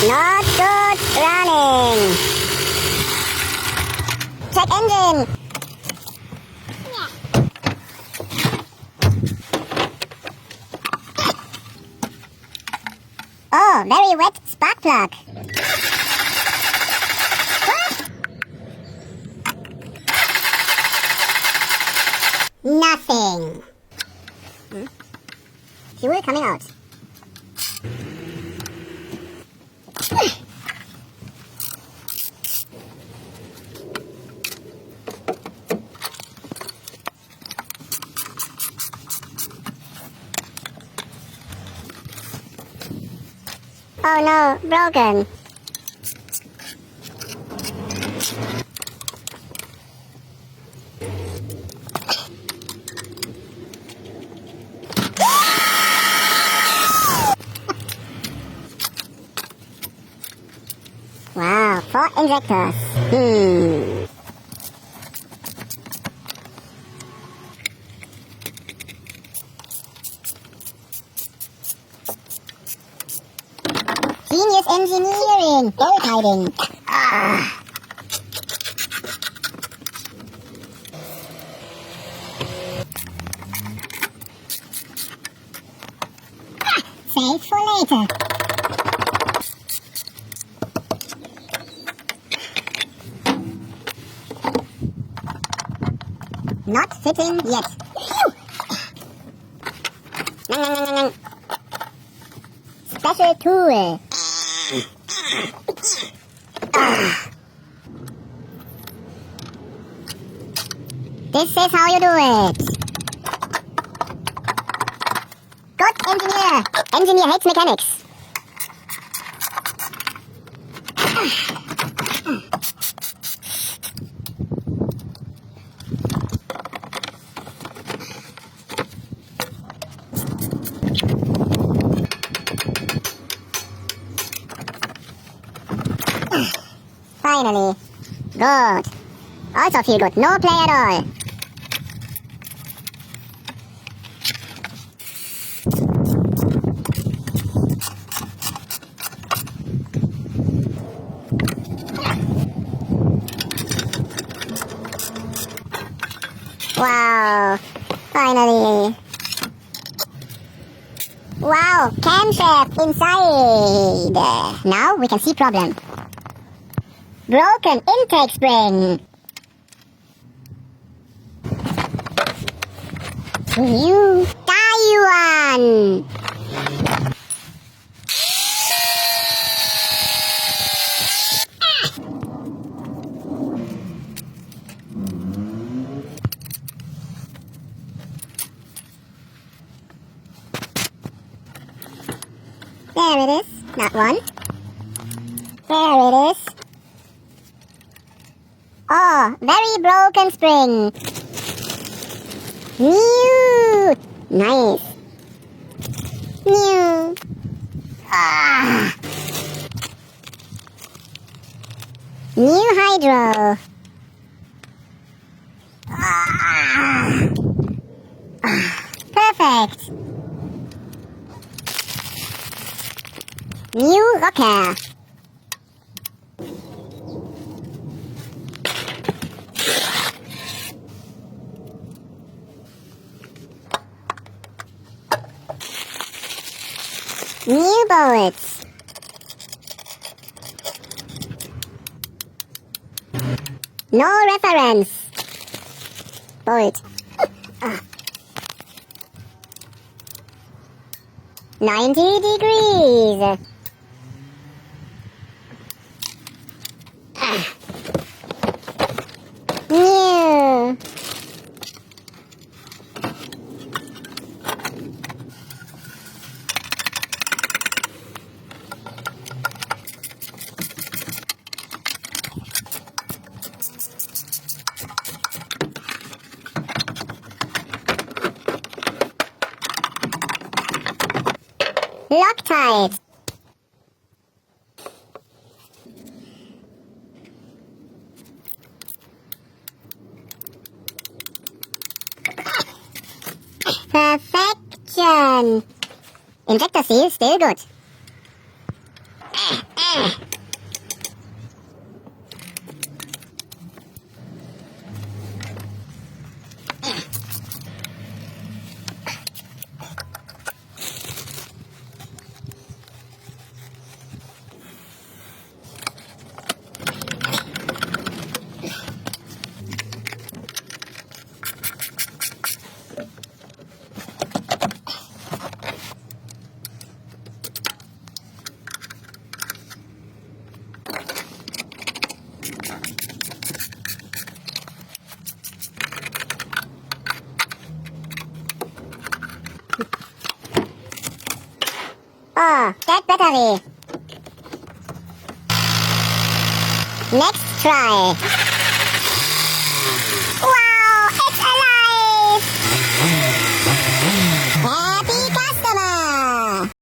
Not good running. Check engine. Oh, very wet spark plug. Nothing. Fuel coming out. Oh no, broken. Wow, 4 injectors. Genius engineering. Gold hiding. Save for later. Not fitting yet. Special tool. This is how you do it. Good engineer. Engineer hates mechanics. Finally. Good. Also feel good. No play at all. Wow. Finally. Wow. Camshaft inside. Now we can see problem. Broken intake spring. New Taiwan. There it is. Not one. There it is. Oh, very broken spring. New. Nice. New. New hydro. Perfect. New rocker. New bullets. No reference. Bullet. 90 degrees. New. Loctite. Perfection. Injector seal still good. Oh, that battery. Next try.